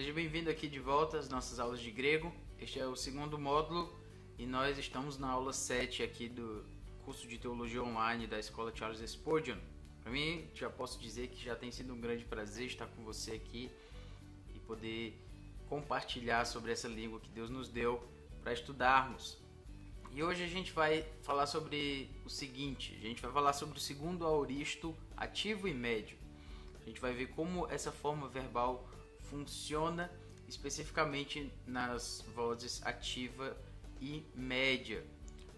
Seja bem-vindo aqui de volta às nossas aulas de grego. Este é o segundo módulo e nós estamos na aula 7 aqui do curso de Teologia Online da Escola Charles Spurgeon. Para mim, já posso dizer que já tem sido um grande prazer estar com você aqui e poder compartilhar sobre essa língua que Deus nos deu para estudarmos. E hoje a gente vai falar sobre o seguinte, a gente vai falar sobre o segundo aoristo ativo e médio. A gente vai ver como essa forma verbal funciona especificamente nas vozes ativa e média.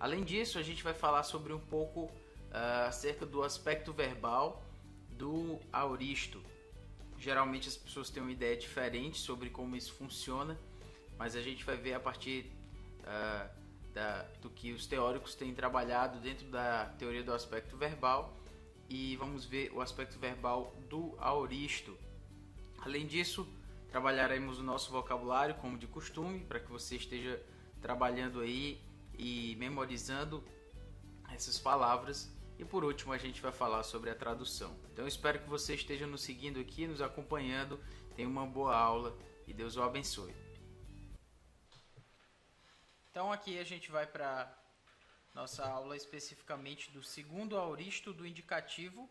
Além disso, a gente vai falar sobre um pouco acerca do aspecto verbal do aoristo. Geralmente as pessoas têm uma ideia diferente sobre como isso funciona, mas a gente vai ver a partir do que os teóricos têm trabalhado dentro da teoria do aspecto verbal e vamos ver o aspecto verbal do aoristo. Além disso, trabalharemos o nosso vocabulário como de costume, para que você esteja trabalhando aí e memorizando essas palavras. E por último a gente vai falar sobre a tradução. Então eu espero que você esteja nos seguindo aqui, nos acompanhando. Tenha uma boa aula e Deus o abençoe. Então aqui a gente vai para nossa aula especificamente do segundo aoristo do indicativo.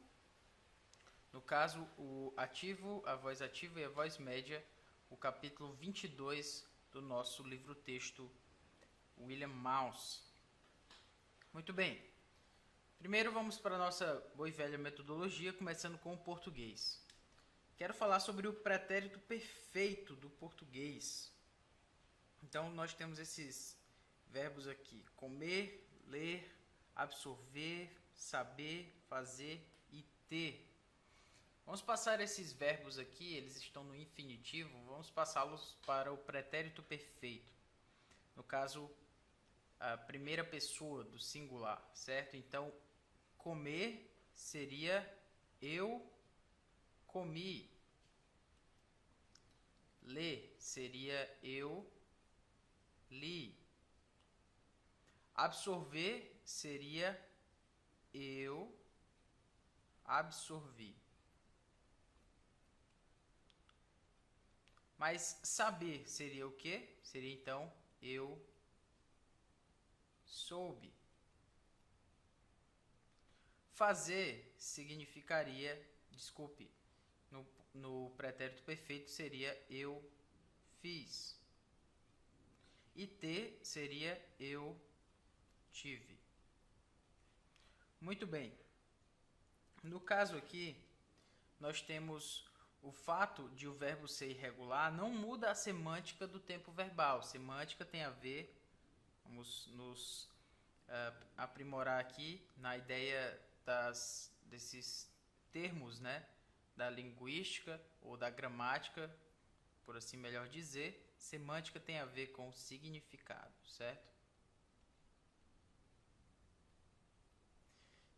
No caso, o ativo, a voz ativa e a voz média, o capítulo 22 do nosso livro-texto William Mouse. Muito bem. Primeiro vamos para a nossa boa e velha metodologia, começando com o português. Quero falar sobre o pretérito perfeito do português. Então nós temos esses verbos aqui: comer, ler, absorver, saber, fazer e ter. Vamos passar esses verbos aqui, eles estão no infinitivo, vamos passá-los para o pretérito perfeito. No caso, a primeira pessoa do singular, certo? Então, comer seria eu comi. Ler seria eu li. Absorver seria eu absorvi. Mas saber seria o quê? Seria então eu soube. Fazer significaria, no pretérito perfeito seria eu fiz. E ter seria eu tive. Muito bem. No caso aqui, nós temos o fato de o verbo ser irregular não muda a semântica do tempo verbal. Semântica tem a ver, vamos nos aprimorar aqui na ideia desses termos, né, da linguística ou da gramática, por assim melhor dizer. Semântica tem a ver com o significado, certo?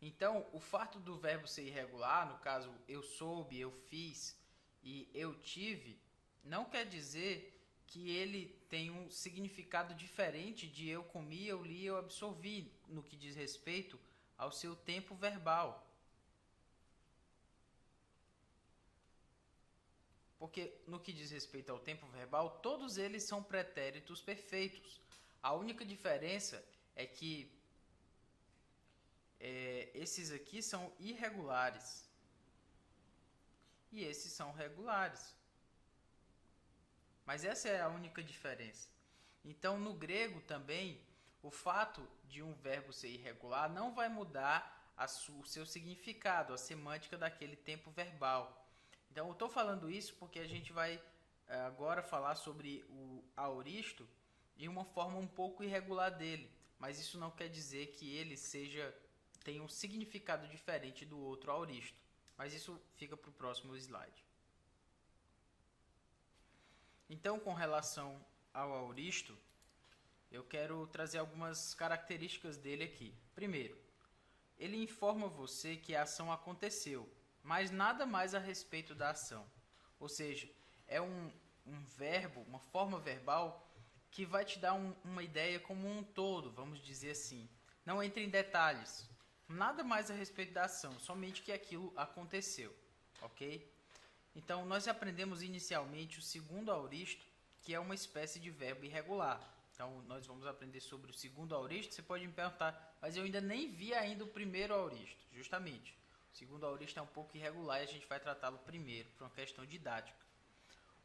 Então, o fato do verbo ser irregular, no caso eu soube, eu fiz e eu tive, não quer dizer que ele tem um significado diferente de eu comi, eu li, eu absorvi, no que diz respeito ao seu tempo verbal. Porque no que diz respeito ao tempo verbal, todos eles são pretéritos perfeitos. A única diferença é que esses aqui são irregulares e esses são regulares. Mas essa é a única diferença. Então, no grego também, o fato de um verbo ser irregular não vai mudar o seu significado, a semântica daquele tempo verbal. Então, eu estou falando isso porque a gente vai agora falar sobre o aoristo de uma forma um pouco irregular dele. Mas isso não quer dizer que ele tenha um significado diferente do outro aoristo. Mas isso fica para o próximo slide. Então, com relação ao aoristo, eu quero trazer algumas características dele aqui. Primeiro, ele informa você que a ação aconteceu, mas nada mais a respeito da ação. Ou seja, é um verbo, uma forma verbal que vai te dar uma ideia como um todo, vamos dizer assim. Não entra em detalhes, nada mais a respeito da ação, somente que aquilo aconteceu, ok? Então, nós aprendemos inicialmente o segundo aoristo, que é uma espécie de verbo irregular. Então, nós vamos aprender sobre o segundo aoristo. Você pode me perguntar, mas eu ainda nem vi ainda o primeiro aoristo. Justamente, o segundo aoristo é um pouco irregular e a gente vai tratá-lo primeiro, por uma questão didática.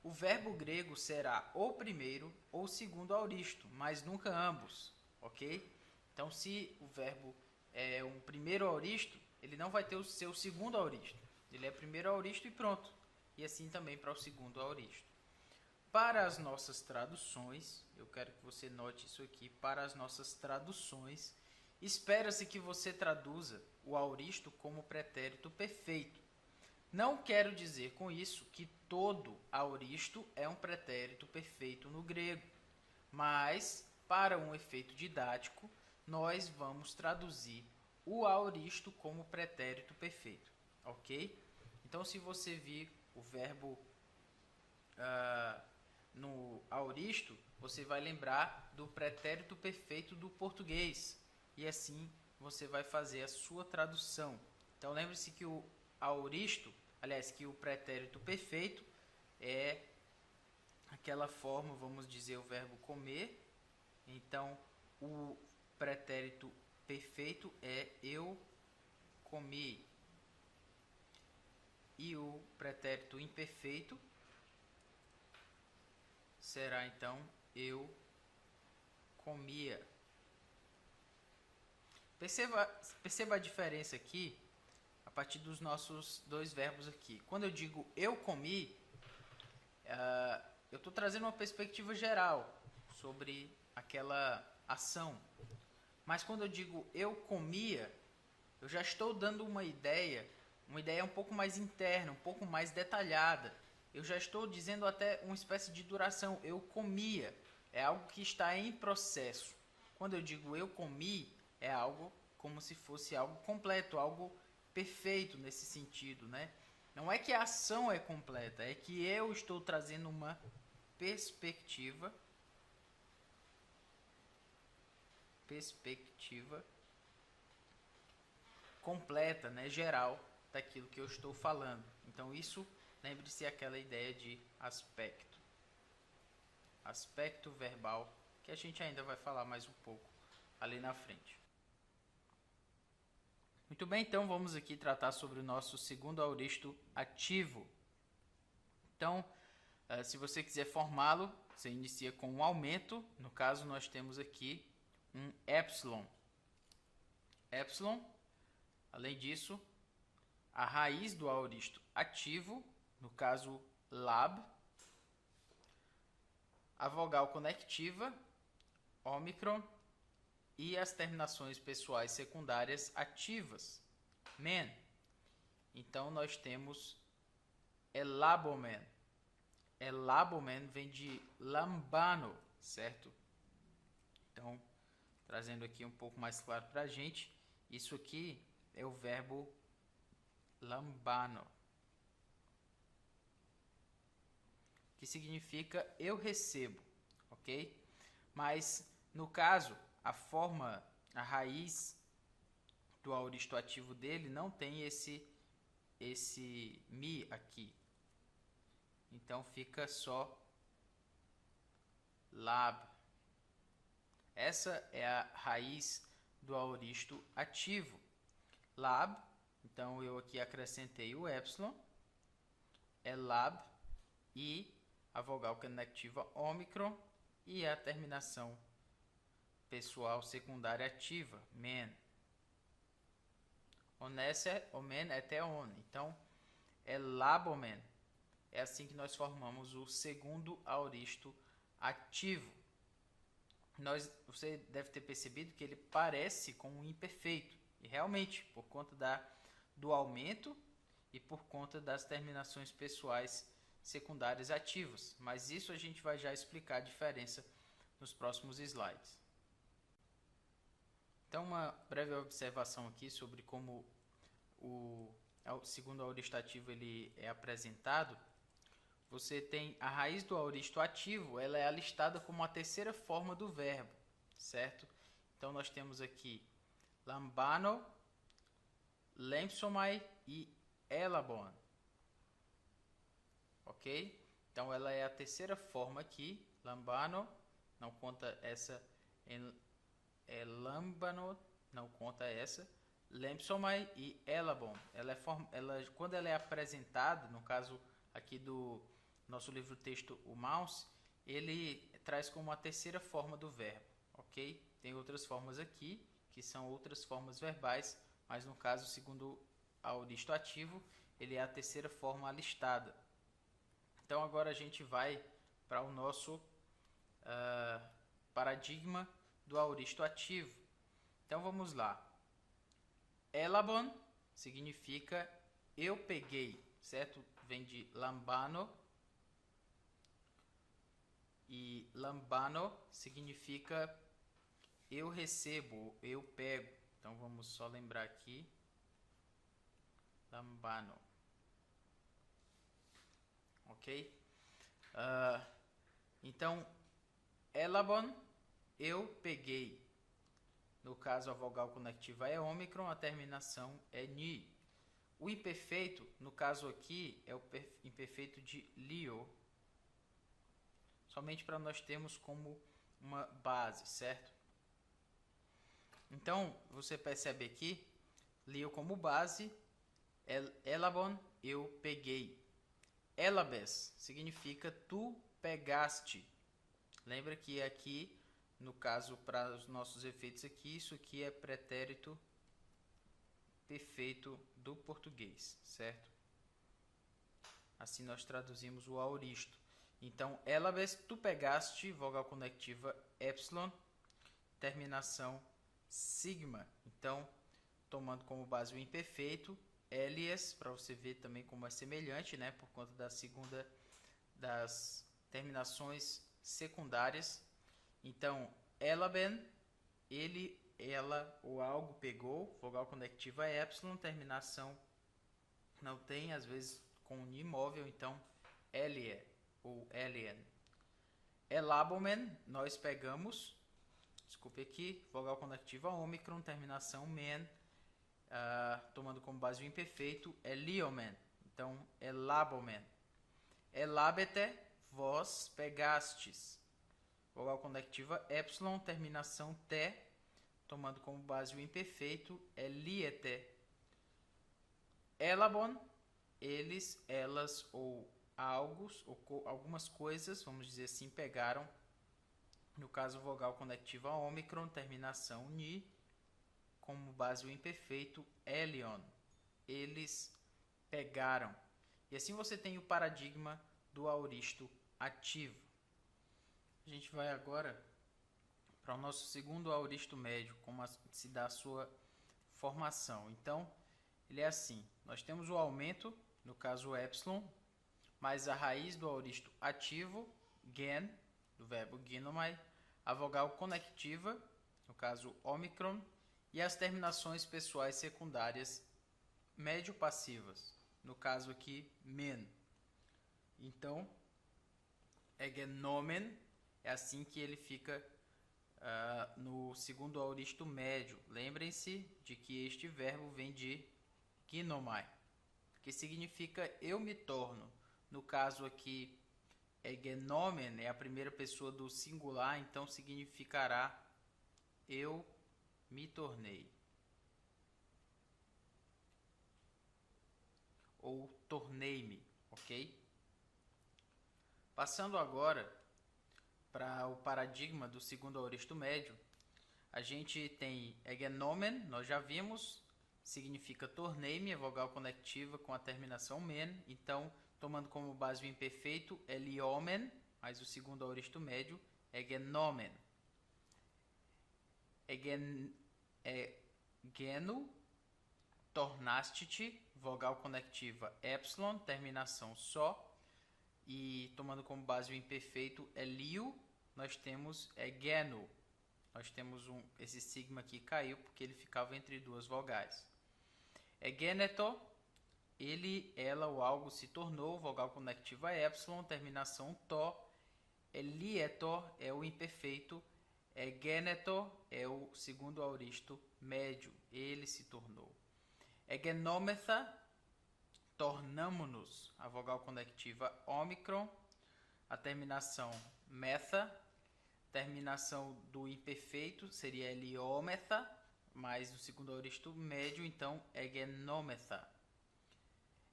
O verbo grego será ou primeiro ou segundo aoristo, mas nunca ambos, ok? Então, se o verbo é um primeiro aoristo, ele não vai ter o seu segundo aoristo. Ele é primeiro aoristo e pronto. E assim também para o segundo aoristo. Para as nossas traduções, eu quero que você note isso aqui, para as nossas traduções, espera-se que você traduza o aoristo como pretérito perfeito. Não quero dizer com isso que todo aoristo é um pretérito perfeito no grego, mas, para um efeito didático, nós vamos traduzir o aoristo como pretérito perfeito, ok? Então, se você vir o verbo no aoristo, você vai lembrar do pretérito perfeito do português, e assim você vai fazer a sua tradução. Então, lembre-se que o aoristo, aliás, que o pretérito perfeito é aquela forma, vamos dizer, o verbo comer. Então, o pretérito perfeito é eu comi. E o pretérito imperfeito será, então, eu comia. Perceba a diferença aqui a partir dos nossos dois verbos aqui. Quando eu digo eu comi, eu estou trazendo uma perspectiva geral sobre aquela ação. Mas quando eu digo eu comia, eu já estou dando uma ideia um pouco mais interna, um pouco mais detalhada. Eu já estou dizendo até uma espécie de duração. Eu comia, é algo que está em processo. Quando eu digo eu comi, é algo como se fosse algo completo, algo perfeito nesse sentido, né? Não é que a ação é completa, é que eu estou trazendo uma perspectiva completa, né, geral daquilo que eu estou falando. Então isso, lembre-se aquela ideia de aspecto verbal, que a gente ainda vai falar mais um pouco ali na frente. Muito bem, então vamos aqui tratar sobre o nosso segundo aoristo ativo. Então, se você quiser formá-lo, você inicia com um aumento. No caso, nós temos aqui um epsilon. Epsilon, além disso, a raiz do aoristo ativo, no caso lab, a vogal conectiva, ômicron, e as terminações pessoais secundárias ativas, men. Então nós temos elabomen. Elabomen vem de lambano, certo? Então, trazendo aqui um pouco mais claro para a gente, isso aqui é o verbo lambano, que significa eu recebo, ok? Mas, no caso, a raiz do aoristo ativo dele não tem esse mi aqui. Então fica só lab. Essa é a raiz do aoristo ativo. Lab, então eu aqui acrescentei o epsilon, é lab, e a vogal conectiva ômicron e a terminação pessoal secundária ativa, men. Omen até on. Então, é labomen. É assim que nós formamos o segundo aoristo ativo. Você deve ter percebido que ele parece com um imperfeito. E realmente, por conta do aumento e por conta das terminações pessoais secundárias ativas. Mas isso a gente vai já explicar a diferença nos próximos slides. Então, uma breve observação aqui sobre como o segundo aoristo ativo ele é apresentado. Você tem a raiz do aoristo ativo, ela é alistada como a terceira forma do verbo, certo? Então, nós temos aqui lambano, lempsomai e elabon. ok? Então ela é a terceira forma aqui, lambano, não conta essa, lambano, não conta essa, lempsomai e elabon. Quando ela é apresentada, no caso aqui do nosso livro texto, o Mouse, ele traz como a terceira forma do verbo, ok? Tem outras formas aqui, que são outras formas verbais, mas no caso, segundo aoristo ativo, ele é a terceira forma alistada. Então agora a gente vai para o nosso paradigma do aoristo ativo. Então vamos lá. Elabon significa eu peguei, certo? Vem de lambano. E lambano significa eu recebo, eu pego. Então vamos só lembrar aqui. Lambano. Ok? Então, elabon, eu peguei. No caso, a vogal conectiva é ômicron, a terminação é ni. O imperfeito, no caso aqui, é o imperfeito de lio, somente para nós termos como uma base, certo? Então, você percebe aqui, lio como base, elabon, eu peguei. Elabes significa tu pegaste. Lembra que aqui, no caso, para os nossos efeitos aqui, isso aqui é pretérito perfeito do português, certo? Assim nós traduzimos o aoristo. Então, elabes, tu pegaste, vogal conectiva epsilon, terminação sigma. Então, tomando como base o imperfeito, elies, para você ver também como é semelhante, né? Por conta da segunda das terminações secundárias. Então, elaben, ele, ela ou algo pegou, vogal conectiva epsilon, terminação não tem, às vezes com um imóvel, então elie ou alien. Elabomen, nós pegamos, desculpe aqui, vogal conectiva ômicron, terminação men, tomando como base o imperfeito, eliomen, então elabomen. Elabete, vós pegastes, vogal conectiva epsilon, terminação te, tomando como base o imperfeito, eliete. Elabon, eles, elas ou algumas coisas, vamos dizer assim, pegaram. No caso, vogal conectiva ômicron, terminação ni, como base o imperfeito elion. Eles pegaram. E assim você tem o paradigma do aoristo ativo. A gente vai agora para o nosso segundo aoristo médio, como se dá a sua formação. Então, ele é assim. Nós temos o aumento, no caso o epsilon, mais a raiz do aoristo ativo, gen, do verbo ginomai, a vogal conectiva, no caso ômicron, e as terminações pessoais secundárias médio-passivas, no caso aqui men. Então, egenomen, é assim que ele fica no segundo aoristo médio. Lembrem-se de que este verbo vem de ginomai, que significa eu me torno. No caso aqui, egenomen é a primeira pessoa do singular, então significará eu me tornei. Ou tornei-me, ok? Passando agora para o paradigma do segundo aoristo médio, a gente tem egenomen, nós já vimos, significa tornei-me, é vogal conectiva com a terminação men, então tomando como base o imperfeito eliomen, mais o segundo aoristo médio, egenomen. Geno, tornaste-te, vogal conectiva epsilon, terminação só, e tomando como base o imperfeito elio, nós temos geno. Nós temos esse sigma aqui caiu porque ele ficava entre duas vogais. Geneto, ele, ela ou algo se tornou, vogal conectiva epsilon, terminação to. Elieto é o imperfeito. Geneto é o segundo aoristo médio, ele se tornou. Genometha, tornamo-nos, a vogal conectiva ômicron, a terminação metha, terminação do imperfeito seria heliômetha, mas no segundo aoristo médio, então, egenômetha.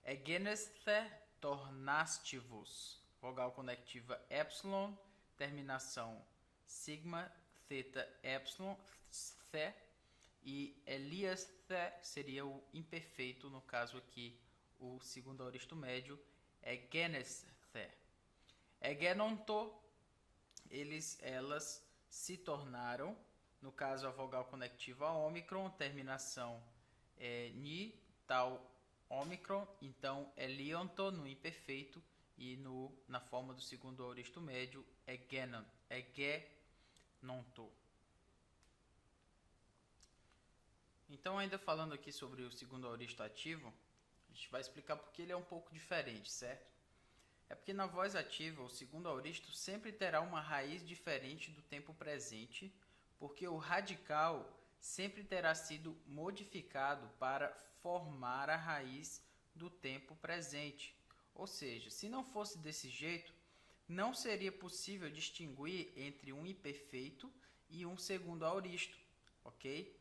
Egenesthe tornastivos, vogal conectiva epsilon, terminação sigma, theta, epsilon, the, e eliasthe seria o imperfeito, no caso aqui, o segundo aoristo médio, egenesthe. Egenonto, elas se tornaram, no caso a vogal conectiva ômicron, terminação ni, tal, ômicron, então elionto no imperfeito e na forma do segundo aoristo médio, egenonto. Então, ainda falando aqui sobre o segundo aoristo ativo, a gente vai explicar porque ele é um pouco diferente, certo? É porque na voz ativa, o segundo aoristo sempre terá uma raiz diferente do tempo presente, porque o radical sempre terá sido modificado para formar a raiz do tempo presente. Ou seja, se não fosse desse jeito, não seria possível distinguir entre um imperfeito e um segundo aoristo, ok?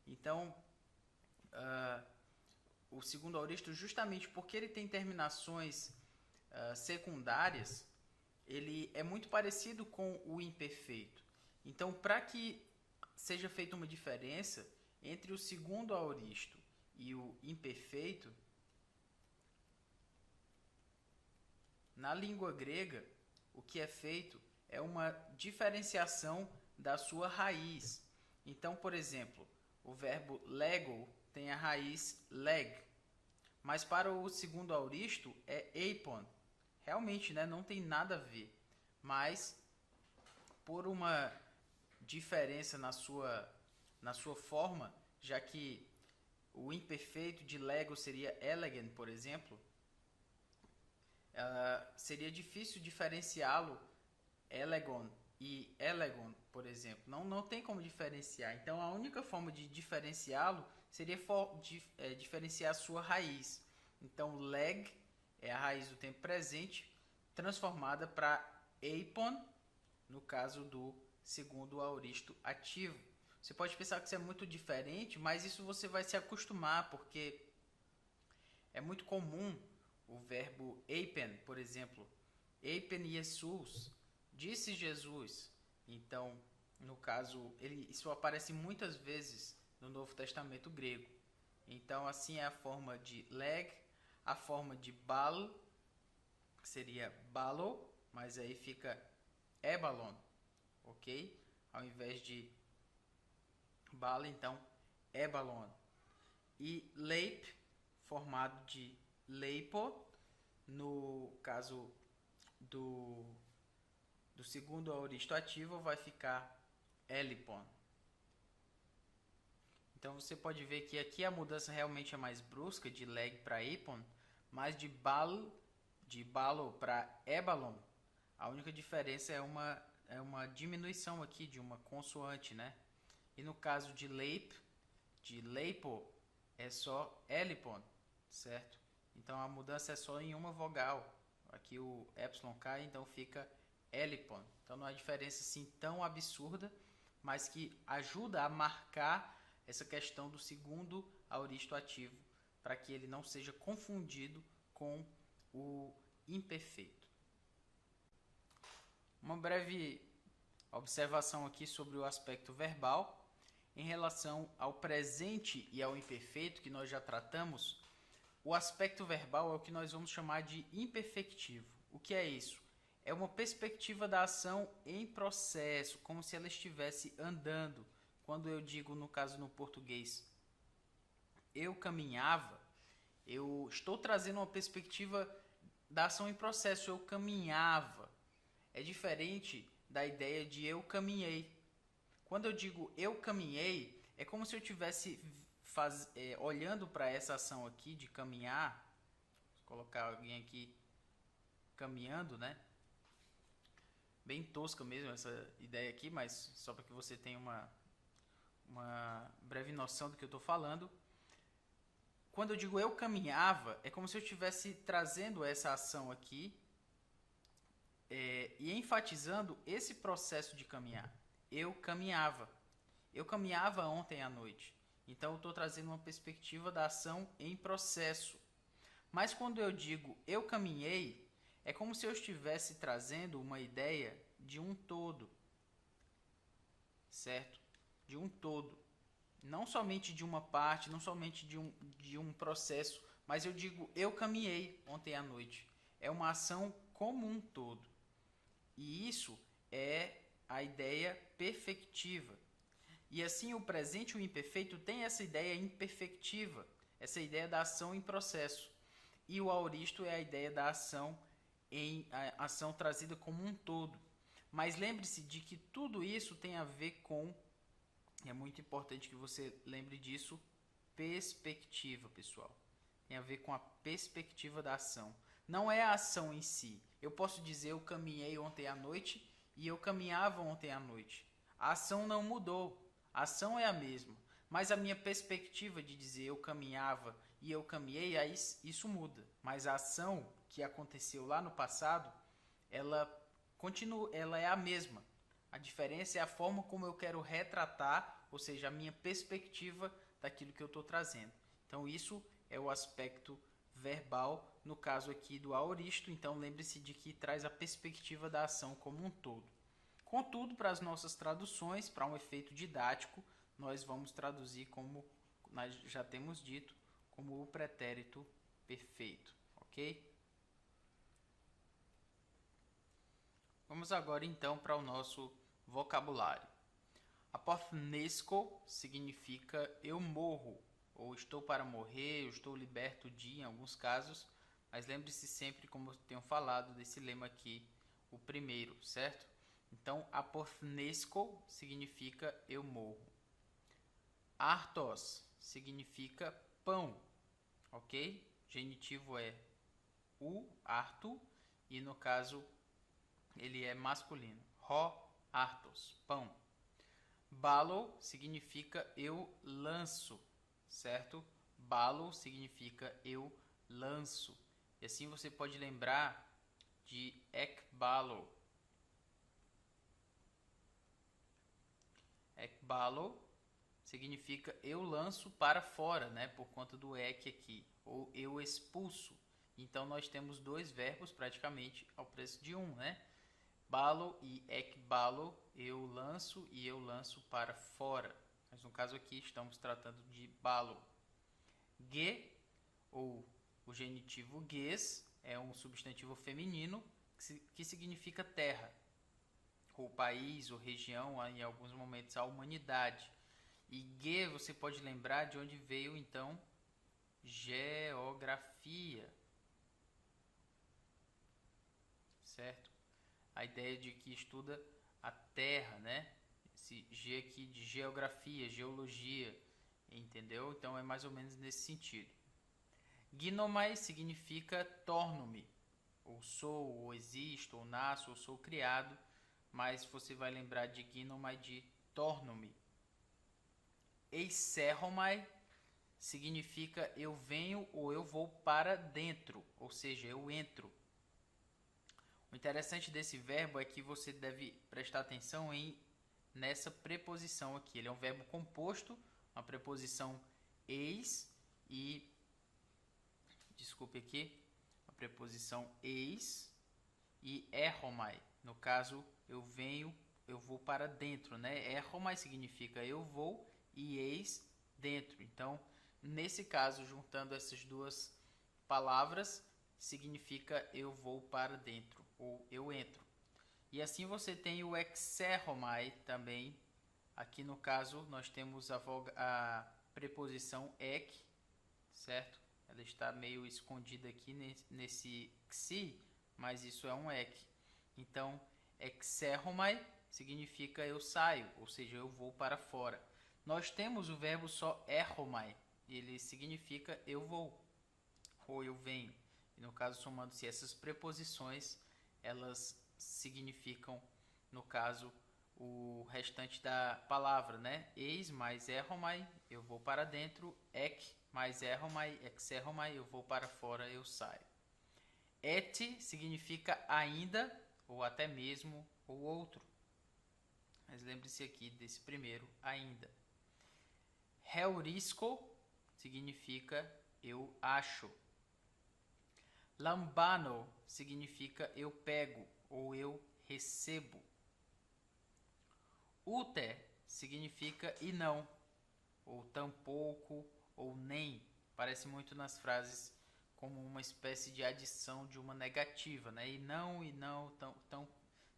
Então, o segundo aoristo, justamente porque ele tem terminações secundárias, ele é muito parecido com o imperfeito. Então, para que seja feita uma diferença entre o segundo aoristo e o imperfeito, na língua grega, o que é feito é uma diferenciação da sua raiz. Então, por exemplo, o verbo lego tem a raiz leg, mas para o segundo aoristo é eipon. Realmente, né, não tem nada a ver, mas por uma diferença na sua forma, já que o imperfeito de lego seria elegant, por exemplo, seria difícil diferenciá-lo elegon e elegon, por exemplo. Não tem como diferenciar. Então, a única forma de diferenciá-lo seria diferenciar a sua raiz. Então, leg é a raiz do tempo presente, transformada para eipon, no caso do segundo aoristo ativo. Você pode pensar que isso é muito diferente, mas isso você vai se acostumar, porque é muito comum o verbo eipen, por exemplo. Eipen Jesus, disse Jesus. Então, no caso, isso aparece muitas vezes no Novo Testamento grego. Então, assim é a forma de leg, a forma de bal, seria balo, mas aí fica ebalon, ok? Ao invés de bala, então, ebalon. E leip, formado de leipo, no caso do segundo aoristo ativo, vai ficar elipon. Então você pode ver que aqui a mudança realmente é mais brusca, de leg para eipon, mas de balo para ebalon, a única diferença é uma diminuição aqui de uma consoante, né? E no caso de leip, de leipo, é só elipon, certo? Então a mudança é só em uma vogal. Aqui o epsilon cai, então fica elipon. Então não é diferença assim tão absurda, mas que ajuda a marcar essa questão do segundo aoristo ativo, para que ele não seja confundido com o imperfeito. Uma breve observação aqui sobre o aspecto verbal. Em relação ao presente e ao imperfeito, que nós já tratamos, o aspecto verbal é o que nós vamos chamar de imperfectivo. O que é isso? É uma perspectiva da ação em processo, como se ela estivesse andando. Quando eu digo, no caso no português, eu caminhava, eu estou trazendo uma perspectiva da ação em processo, eu caminhava. É diferente da ideia de eu caminhei. Quando eu digo eu caminhei, é como se eu estivesse olhando para essa ação aqui de caminhar. Vou colocar alguém aqui caminhando, né? Bem tosca mesmo essa ideia aqui, mas só para que você tenha uma breve noção do que eu estou falando. quando eu digo eu caminhava, é como se eu estivesse trazendo essa ação aqui e enfatizando esse processo de caminhar. Eu caminhava. Eu caminhava ontem à noite. Então eu estou trazendo uma perspectiva da ação em processo. Mas quando eu digo eu caminhei, é como se eu estivesse trazendo uma ideia de um todo. Certo? De um todo. Não somente de uma parte, não somente de um processo, mas eu digo eu caminhei ontem à noite. É uma ação como um todo. E isso é a ideia perfectiva. E assim o presente e o imperfeito tem essa ideia imperfectiva, essa ideia da ação em processo. E o aoristo é a ideia da ação a ação trazida como um todo. Mas lembre-se de que tudo isso tem a ver com, é muito importante que você lembre disso, perspectiva, pessoal. Tem a ver com a perspectiva da ação. Não é a ação em si. Eu posso dizer eu caminhei ontem à noite e eu caminhava ontem à noite. A ação não mudou. A ação é a mesma. Mas a minha perspectiva de dizer eu caminhava e eu caminhei, aí isso muda. Mas a ação que aconteceu lá no passado, ela continua, ela é a mesma. A diferença é a forma como eu quero retratar, ou seja, a minha perspectiva daquilo que eu estou trazendo. Então isso é o aspecto verbal, no caso aqui do aoristo. Então lembre-se de que traz a perspectiva da ação como um todo. Contudo, para as nossas traduções, para um efeito didático, nós vamos traduzir como nós já temos dito, como o pretérito perfeito, ok? Vamos agora então para o nosso vocabulário. Apothnesco significa eu morro, ou estou para morrer, eu estou liberto de, em alguns casos, mas lembre-se sempre, como eu tenho falado, desse lema aqui, o primeiro, certo? Então, apothnesco significa eu morro. Artos significa pão, ok? Genitivo é o, arto, e no caso ele é masculino. Ho, artos, pão. Balo significa eu lanço, certo? Balo significa eu lanço. E assim você pode lembrar de ekbalo. Ekbalo significa eu lanço para fora, né? Por conta do ek aqui, ou eu expulso. Então nós temos dois verbos praticamente ao preço de um, né? Balo e ekbalo, eu lanço e eu lanço para fora. Mas no caso aqui estamos tratando de balo. Ge, ou o genitivo ges, é um substantivo feminino que significa terra, ou país, ou região, em alguns momentos a humanidade. E ge, você pode lembrar de onde veio então geografia, certo? A ideia de que estuda a terra, né? Esse G aqui de geografia, geologia, entendeu? Então é mais ou menos nesse sentido. Gnomai significa torno-me, ou sou, ou existo, ou nasço, ou sou criado, mas você vai lembrar de gnomai de torno-me. Eiserromai significa eu venho ou eu vou para dentro, ou seja, eu entro. O interessante desse verbo é que você deve prestar atenção nessa preposição aqui. Ele é um verbo composto, uma preposição eis e... Desculpe aqui, a preposição eis e erromai. No caso, eu venho, eu vou para dentro, né? Erromai significa eu vou e eis dentro. Então, nesse caso, juntando essas duas palavras, significa eu vou para dentro ou eu entro. E assim você tem o exerromai também. Aqui no caso, nós temos a preposição ek, certo? Ela está meio escondida aqui nesse xi, mas isso é um ek. Então, exerromai significa eu saio, ou seja, eu vou para fora. Nós temos o verbo só erromai, ele significa eu vou, ou eu venho. E no caso, somando-se essas preposições, elas significam, no caso, o restante da palavra, né? Eis mais erromai, eu vou para dentro. Ek mais erromai, exerromai, eu vou para fora, eu saio. Et significa ainda, ou até mesmo, ou outro. Mas lembre-se aqui desse primeiro, ainda. Heurisco significa eu acho. Lambano significa eu pego ou eu recebo. Ute significa e não, ou tampouco, ou nem. Parece muito nas frases como uma espécie de adição de uma negativa, né? E não,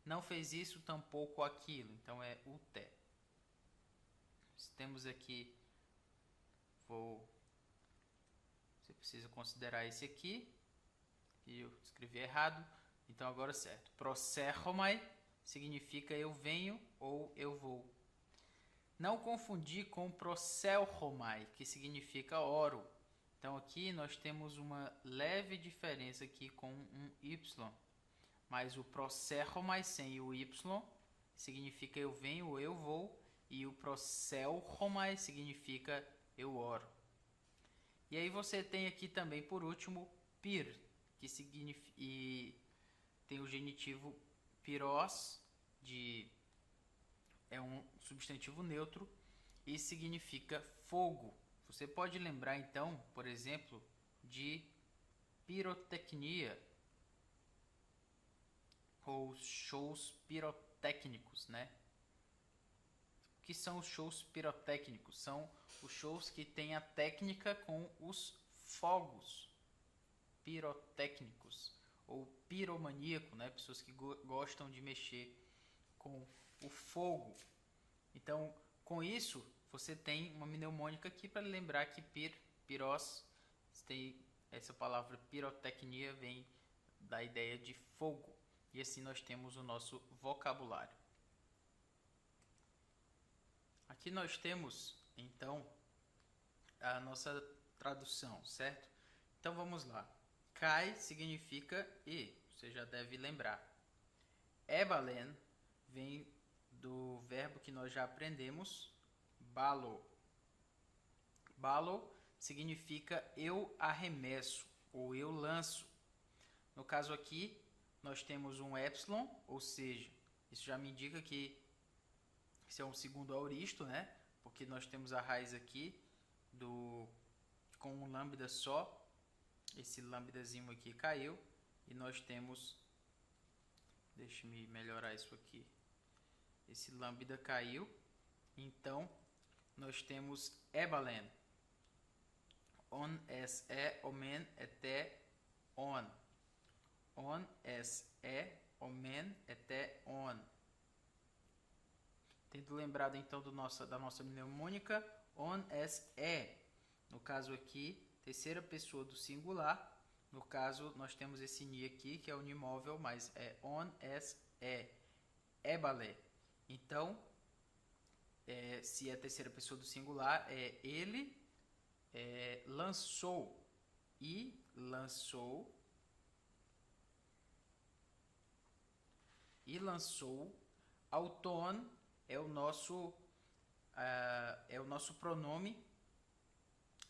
não fez isso, tampouco aquilo. Então é ute. Temos aqui, você precisa considerar esse aqui, que eu escrevi errado, então agora certo. Proserromai significa eu venho ou eu vou. Não confundir com proselromai, que significa oro. Então aqui nós temos uma leve diferença aqui com um Y. Mas o proserromai sem o Y significa eu venho ou eu vou. E o proselromai significa eu oro. E aí você tem aqui também, por último, pir, que significa, e tem o genitivo pirós, é um substantivo neutro, e significa fogo. Você pode lembrar então, por exemplo, de pirotecnia, ou shows pirotécnicos, né? O que são os shows pirotécnicos? São os shows que têm a técnica com os fogos pirotécnicos, ou piromaníaco, né? Pessoas que gostam de mexer com o fogo. Então, com isso, você tem uma mnemônica aqui para lembrar que pirós, tem essa palavra pirotecnia vem da ideia de fogo. E assim nós temos o nosso vocabulário. Aqui nós temos, então, a nossa tradução, certo? Então vamos lá. Kai significa e, você já deve lembrar. Ebalen vem do verbo que nós já aprendemos, balo. Balo significa eu arremesso ou eu lanço. No caso aqui, nós temos um epsilon, ou seja, isso já me indica que isso é um segundo aoristo, né? Porque nós temos a raiz aqui com um lambda só. Esse lambdazinho aqui caiu e nós temos, deixa-me melhorar isso aqui. Esse lambda caiu, então nós temos ebalen. On es omen até on. On es omen até on. Tendo lembrado então da nossa mnemônica, on es no caso aqui, terceira pessoa do singular. No caso, nós temos esse ni aqui, que é unimóvel, mas é on es ebale. Então, se é a terceira pessoa do singular, ele lançou. E lançou. E lançou. Auton é o nosso pronome,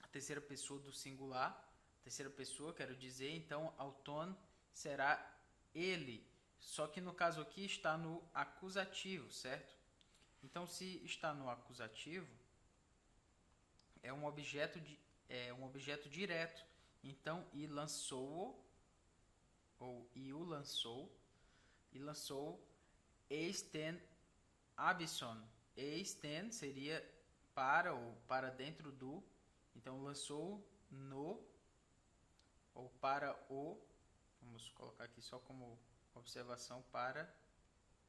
a terceira pessoa do singular. Terceira pessoa, quero dizer, então auton será ele. Só que no caso aqui está no acusativo, certo? Então, se está no acusativo, é um objeto direto. Então, e lançou, ou e o lançou, eisten abison. Eisten seria para ou para dentro do. Então, lançou no ou para o. Vamos colocar aqui só como observação, para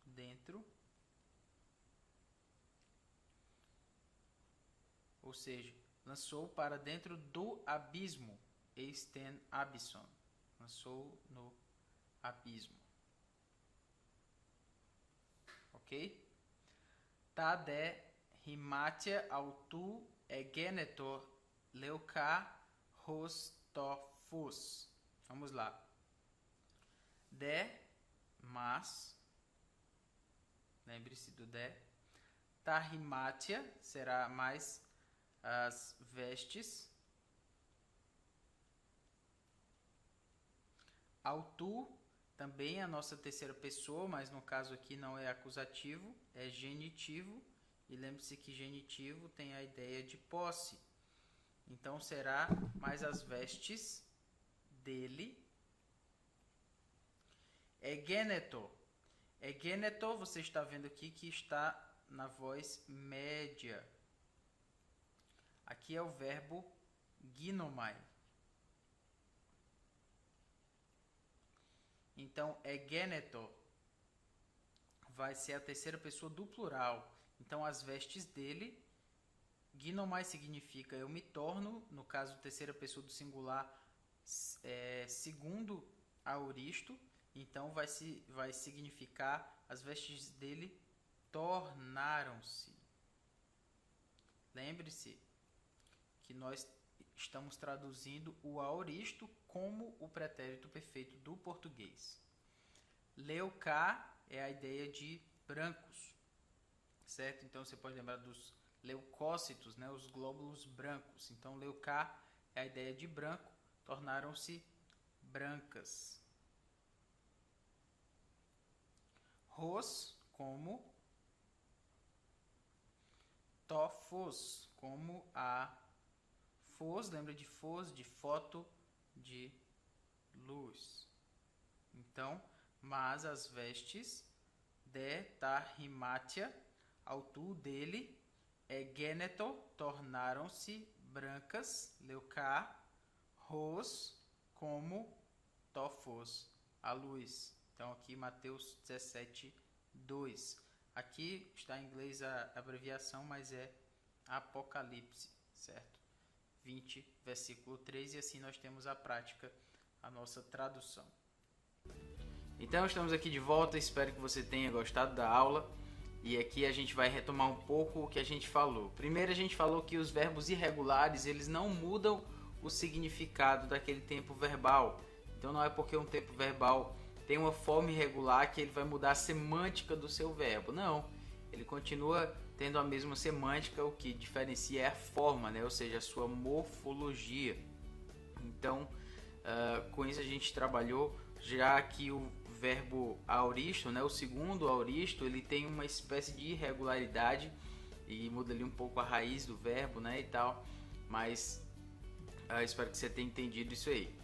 dentro. Ou seja, lançou para dentro do abismo. Eisten abison. Lançou no abismo. Ok? Tade himatia autu egenetor leuca hostofus. Vamos lá. De, mas, lembre-se do de. Tahimatia será mais as vestes. Autu também é a nossa terceira pessoa, mas no caso aqui não é acusativo, é genitivo. E lembre-se que genitivo tem a ideia de posse. Então será mais as vestes dele. Egeneto. Egeneto, você está vendo aqui que está na voz média. Aqui é o verbo ginomai. Então, egeneto vai ser a terceira pessoa do plural. Então, as vestes dele. Ginomai significa eu me torno. No caso, terceira pessoa do singular, segundo aoristo. Então, vai significar as vestes dele tornaram-se. Lembre-se que nós estamos traduzindo o aoristo como o pretérito perfeito do português. Leucá é a ideia de brancos, certo? Então você pode lembrar dos leucócitos, né? Os glóbulos brancos. Então leucá é a ideia de branco, tornaram-se brancas. Ros como tofos, como a fos, lembra de fos, de foto, de luz. Então, mas as vestes de Tahimatia, ao tu dele, egeneto, tornaram-se brancas, leucá, ros, como tofos, a luz. Então, aqui Mateus 17, 2. Aqui está em inglês a abreviação, mas é Apocalipse, certo? 20, versículo 3, e assim nós temos a prática, a nossa tradução. Então, estamos aqui de volta, espero que você tenha gostado da aula. E aqui a gente vai retomar um pouco o que a gente falou. Primeiro a gente falou que os verbos irregulares, eles não mudam o significado daquele tempo verbal. Então não é porque um tempo verbal tem uma forma irregular que ele vai mudar a semântica do seu verbo. Não, ele continua tendo a mesma semântica, o que diferencia é a forma, né? Ou seja, a sua morfologia. Então, com isso a gente trabalhou, já que o verbo aoristo, né? O segundo aoristo, ele tem uma espécie de irregularidade e muda ali um pouco a raiz do verbo, né? E tal, mas espero que você tenha entendido isso aí.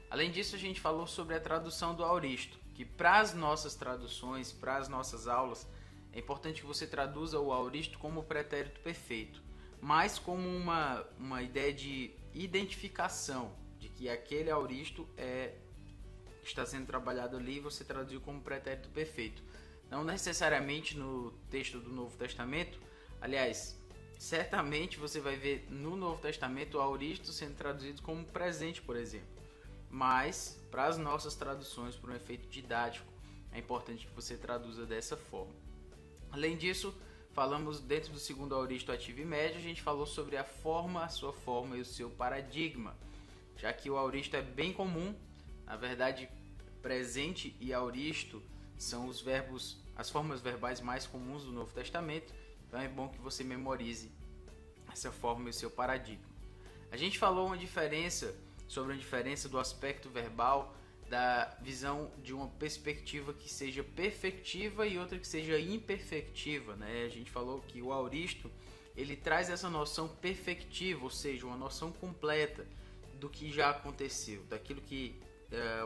Além disso, a gente falou sobre a tradução do aoristo, que para as nossas traduções, para as nossas aulas, é importante que você traduza o aoristo como pretérito perfeito, mas como uma ideia de identificação, de que aquele aoristo está sendo trabalhado ali e você traduziu como pretérito perfeito. Não necessariamente no texto do Novo Testamento, aliás, certamente você vai ver no Novo Testamento o aoristo sendo traduzido como presente, por exemplo. Mas, para as nossas traduções, por um efeito didático, é importante que você traduza dessa forma. Além disso, falamos dentro do segundo aoristo ativo e médio, a gente falou sobre a forma, a sua forma e o seu paradigma. Já que o aoristo é bem comum, na verdade, presente e aoristo são os verbos, as formas verbais mais comuns do Novo Testamento, então é bom que você memorize essa forma e o seu paradigma. A gente falou sobre a diferença do aspecto verbal, da visão de uma perspectiva que seja perfectiva e outra que seja imperfectiva, né? A gente falou que o aoristo, ele traz essa noção perfectiva, ou seja, uma noção completa do que já aconteceu, daquilo que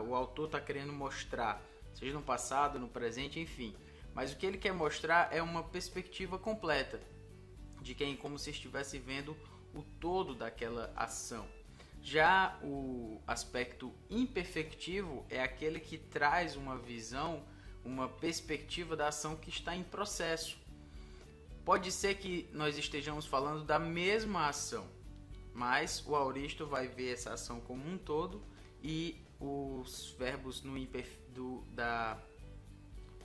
o autor está querendo mostrar, seja no passado, no presente, enfim. Mas o que ele quer mostrar é uma perspectiva completa, de quem como se estivesse vendo o todo daquela ação. Já o aspecto imperfectivo é aquele que traz uma visão, uma perspectiva da ação que está em processo. Pode ser que nós estejamos falando da mesma ação, mas o aoristo vai ver essa ação como um todo e os verbos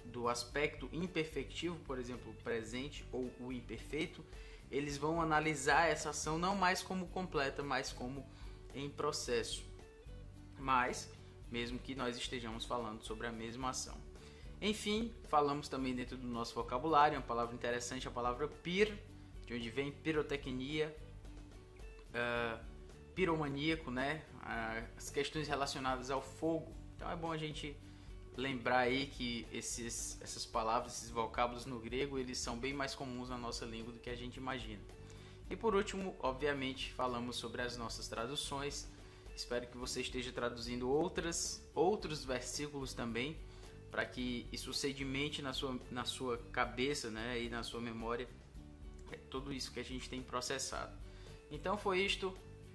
do aspecto imperfectivo, por exemplo, o presente ou o imperfeito, eles vão analisar essa ação não mais como completa, mas como em processo. Mas, mesmo que nós estejamos falando sobre a mesma ação. Enfim, falamos também dentro do nosso vocabulário, uma palavra interessante, a palavra pir, de onde vem pirotecnia, piromaníaco, né? As questões relacionadas ao fogo. Então é bom a gente lembrar aí que essas palavras, esses vocábulos no grego, eles são bem mais comuns na nossa língua do que a gente imagina. E por último, obviamente, falamos sobre as nossas traduções. Espero que você esteja traduzindo outros versículos também, para que isso sedimente na sua cabeça, né, e na sua memória, tudo isso que a gente tem processado. Então foi isto,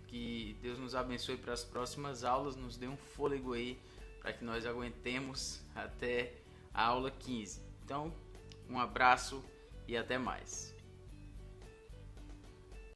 que Deus nos abençoe para as próximas aulas, nos dê um fôlego aí, para que nós aguentemos até a aula 15. Então, um abraço e até mais.